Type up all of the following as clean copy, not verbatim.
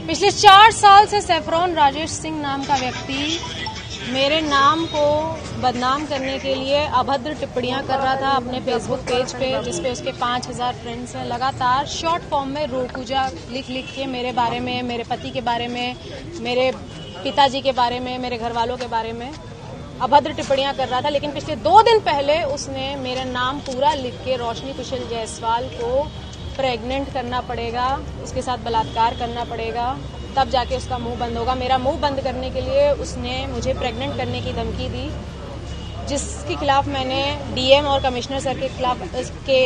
पिछले 4 साल से सैफरॉन राजेश सिंह नाम का व्यक्ति मेरे नाम को बदनाम करने के लिए अभद्र टिप्पणियां कर रहा था अपने फेसबुक पेज पे, जिसपे उसके 5000 फ्रेंड्स हैं। लगातार शॉर्ट फॉर्म में रोपूजा लिख लिख के मेरे बारे में, मेरे पति के बारे में, मेरे पिताजी के बारे में, मेरे घर वालों के बारे में अभद्र टिप्पणियां कर रहा था। लेकिन पिछले 2 दिन पहले उसने मेरा नाम पूरा लिख के रोशनी कुशल जायसवाल को प्रेग्नेंट करना पड़ेगा, उसके साथ बलात्कार करना पड़ेगा, तब जाके उसका मुंह बंद होगा। मेरा मुंह बंद करने के लिए उसने मुझे प्रेग्नेंट करने की धमकी दी, जिसके खिलाफ मैंने डीएम और कमिश्नर सर के खिलाफ उसके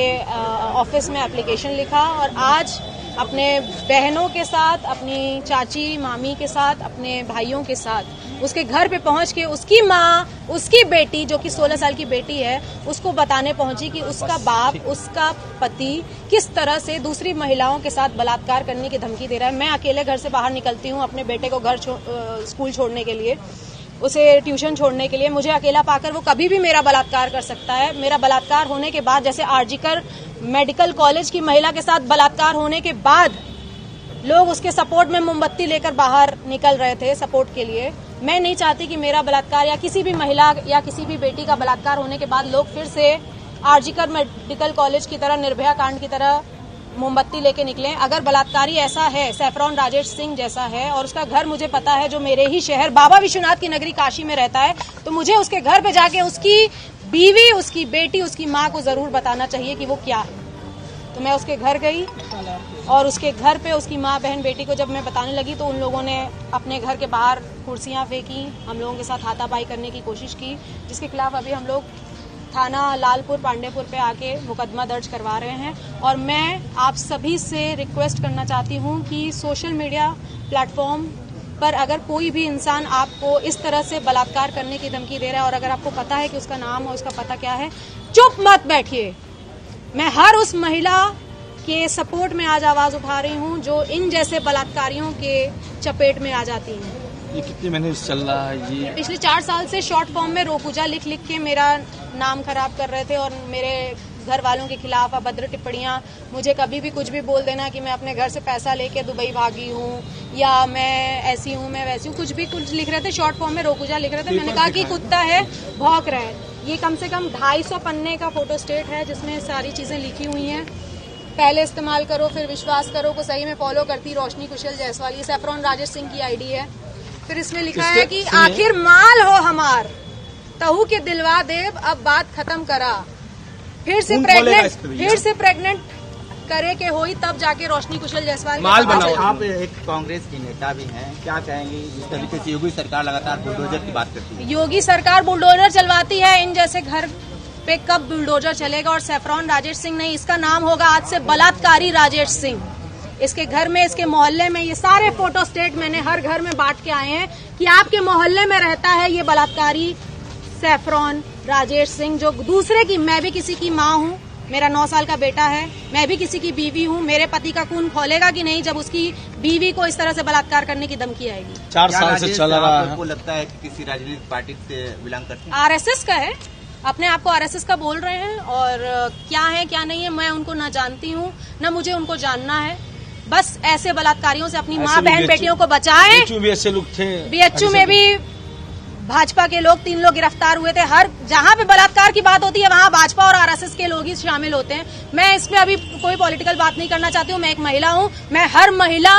ऑफिस में एप्लीकेशन लिखा। और आज अपने बहनों के साथ, अपनी चाची मामी के साथ, अपने भाइयों के साथ उसके घर पे पहुंच के उसकी माँ, उसकी बेटी जो कि 16 साल की बेटी है, उसको बताने पहुंची कि उसका बाप, उसका पति किस तरह से दूसरी महिलाओं के साथ बलात्कार करने की धमकी दे रहा है। मैं अकेले घर से बाहर निकलती हूँ अपने बेटे को स्कूल छोड़ने के लिए, उसे ट्यूशन छोड़ने के लिए। मुझे अकेला पाकर वो कभी भी मेरा बलात्कार कर सकता है। मेरा बलात्कार होने के बाद, जैसे आरजीकर मेडिकल कॉलेज की महिला के साथ बलात्कार होने के बाद लोग उसके सपोर्ट में मोमबत्ती लेकर बाहर निकल रहे थे सपोर्ट के लिए, मैं नहीं चाहती कि मेरा बलात्कार या किसी भी महिला या किसी भी बेटी का बलात्कार होने के बाद लोग फिर से आरजीकर मेडिकल कॉलेज की तरह, निर्भया कांड की तरह मोमबत्ती लेके निकलें। अगर बलात्कारी ऐसा है, सैफरॉन राजेश सिंह जैसा है, और उसका घर मुझे पता है, जो मेरे ही शहर बाबा विश्वनाथ की नगरी काशी में रहता है, तो मुझे उसके घर पे जाके उसकी बीवी, उसकी बेटी, उसकी माँ को जरूर बताना चाहिए कि वो क्या है। तो मैं उसके घर गई और उसके घर पे उसकी माँ, बहन, बेटी को जब मैं बताने लगी तो उन लोगों ने अपने घर के बाहर कुर्सियां फेंकी, हम लोगों के साथ हाथापाई करने की कोशिश की, जिसके खिलाफ अभी हम लोग थाना लालपुर पांडेपुर पे आके मुकदमा दर्ज करवा रहे हैं। और मैं आप सभी से रिक्वेस्ट करना चाहती हूँ कि सोशल मीडिया प्लेटफॉर्म पर अगर कोई भी इंसान आपको इस तरह से बलात्कार करने की धमकी दे रहा है और अगर आपको पता है कि उसका नाम और उसका पता क्या है, चुप मत बैठिए। मैं हर उस महिला के सपोर्ट में आज आवाज उठा रही हूँ जो इन जैसे बलात्कारियों के चपेट में आ जाती हैं। ये कितने महीने से चल रहा है? ये पिछले 4 साल से शॉर्ट फॉर्म में रोपूजा लिख लिख के मेरा नाम खराब कर रहे थे और मेरे घर वालों के खिलाफ अभद्र टिप्पणियां, मुझे कभी भी कुछ भी बोल देना कि मैं अपने घर से पैसा लेके दुबई भागी हूँ या मैं ऐसी हूँ, मैं वैसी हूँ, कुछ भी कुछ लिख रहे थे। शॉर्ट फॉर्म में रोपूजा लिख रहे थे। मैंने कहा कि कुत्ता है, भौंक रहा है। ये कम से कम 250 पन्ने का फोटो स्टेट है जिसमें सारी चीजें लिखी हुई हैं। पहले इस्तेमाल करो फिर विश्वास करो को सही में फॉलो करती रोशनी कुशल जायसवाल, ये सैफरॉन राजेश सिंह की आईडी है। फिर इसमें लिखा है कि आखिर माल हो हमार, तहु के दिलवा देव, अब बात खत्म करा, फिर से प्रेग्नेंट करे के होई तब जाके रोशनी कुशल जायसवाल माल बनाओ। आप एक कांग्रेस की नेता भी हैं, क्या कहेंगे जिस तरीके से योगी सरकार लगातार बुलडोजर की बात करती है? योगी सरकार बुलडोजर चलवाती है, इन जैसे घर पे कब बुलडोजर चलेगा? और सैफरॉन राजेश सिंह नहीं, इसका नाम होगा आज से बलात्कारी राजेश सिंह। इसके घर में, इसके मोहल्ले में, ये सारे फोटो स्टेट मैंने हर घर में बांट के आए हैं कि आपके मोहल्ले में रहता है ये बलात्कारी सैफरॉन राजेश सिंह, जो दूसरे की, मैं भी किसी की माँ हूँ, मेरा 9 साल का बेटा है, मैं भी किसी की बीवी हूँ। मेरे पति का खून खौलेगा कि नहीं जब उसकी बीवी को इस तरह से बलात्कार करने की धमकी आएगी? 4 साल से चल रहा है। आपको लगता है कि किसी राजनीतिक पार्टी से बिलोंग करते हैं? आरएसएस का है, अपने आप को आरएसएस का बोल रहे हैं, और क्या है क्या नहीं है मैं उनको ना जानती हूँ ना मुझे उनको जानना है। बस ऐसे बलात्कारियों से अपनी माँ, बहन, बेटियों को बचाएं। बीएचयू में भी भाजपा के लोग 3 लोग गिरफ्तार हुए थे। हर जहां पे बलात्कार की बात होती है वहां भाजपा और आरएसएस के लोग ही शामिल होते हैं। मैं इसमें अभी कोई पॉलिटिकल बात नहीं करना चाहती हूँ। मैं एक महिला हूँ, मैं हर महिला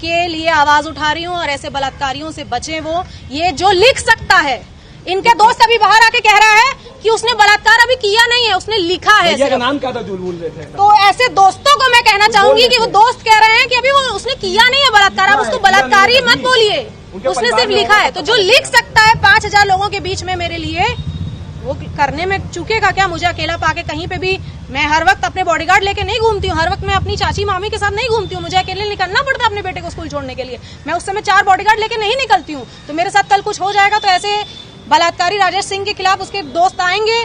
के लिए आवाज उठा रही हूँ और ऐसे बलात्कारियों से बचे वो। ये जो लिख सकता है, इनके दोस्त अभी बाहर आके कह रहा है कि उसने बलात्कार अभी किया नहीं है, उसने लिखा है। का नाम क्या था जो बोल रहे थे? तो ऐसे दोस्तों को मैं कहना चाहूंगी कि वो दोस्त कह रहे हैं कि अभी वो उसने किया नहीं है बलात्कार, आप उसको बलात्कारी मत बोलिए, उसने सिर्फ लिखा है। तो जो लिख सकता है 5000 लोगों के बीच में मेरे लिए, वो करने में चूकेगा क्या? मुझे अकेला पाके कहीं पे भी, मैं हर वक्त अपने बॉडीगार्ड लेके नहीं घूमती हूँ, हर वक्त मैं अपनी चाची मामी के साथ नहीं घूमती हूँ। मुझे अकेले निकलना पड़ता है अपने बेटे को स्कूल छोड़ने के लिए। मैं उस समय 4 बॉडीगार्ड लेके नहीं निकलती हूँ। तो मेरे साथ कल कुछ हो जाएगा तो ऐसे बलात्कारी राजेश सिंह के खिलाफ उसके दोस्त आएंगे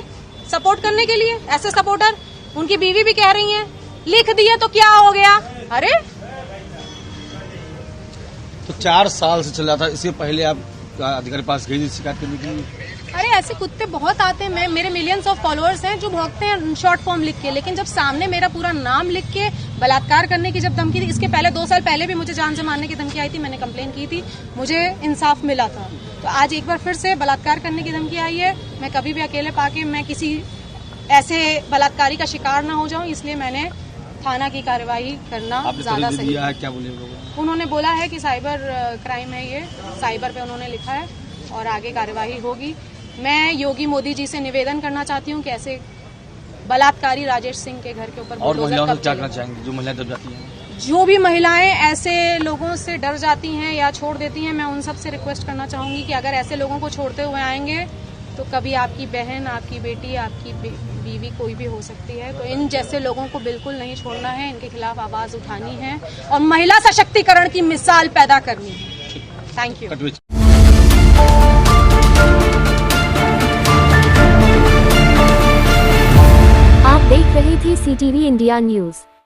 सपोर्ट करने के लिए। ऐसे सपोर्टर, उनकी बीवी भी कह रही है लिख दिए तो क्या हो गया? अरे तो 4 साल से चल रहा था। इससे पहले आप अधिकारी पास गई शिकायत करने के लिए? अरे ऐसे कुत्ते बहुत आते हैं, मेरे मिलियंस ऑफ फॉलोअर्स हैं जो भौंकते हैं शॉर्ट फॉर्म लिख के, लेकिन जब सामने मेरा पूरा नाम लिख के बलात्कार करने की जब धमकी थी, इसके पहले 2 साल पहले भी मुझे जान से मारने की धमकी आई थी, मैंने कंप्लेन की थी, मुझे इंसाफ मिला था। तो आज एक बार फिर से बलात्कार करने की धमकी आई है। मैं कभी भी अकेले पाके मैं किसी ऐसे बलात्कारी का शिकार ना हो जाऊं, इसलिए मैंने थाना की कार्यवाही करना ज्यादा सही है। क्या बोले उन्होंने बोला है कि साइबर क्राइम है, ये साइबर पे उन्होंने लिखा है और आगे कार्यवाही होगी। मैं योगी मोदी जी से निवेदन करना चाहती हूँ कि ऐसे बलात्कारी राजेश सिंह के घर के ऊपर और महिलाओं से बुलडोजर क्या कब करना चलेगा? चाहेंगे जो महिलाएं दब जाती हैं? जो भी महिलाएं ऐसे लोगों से डर जाती हैं या छोड़ देती हैं, मैं उन सब से रिक्वेस्ट करना चाहूंगी कि अगर ऐसे लोगों को छोड़ते हुए आएंगे तो कभी आपकी बहन, आपकी बेटी, आपकी बीवी कोई भी हो सकती है। तो इन जैसे लोगों को बिल्कुल नहीं छोड़ना है, इनके खिलाफ आवाज उठानी है और महिला सशक्तिकरण की मिसाल पैदा करनी है। Thank you. आप देख रहे थे CTV इंडिया न्यूज।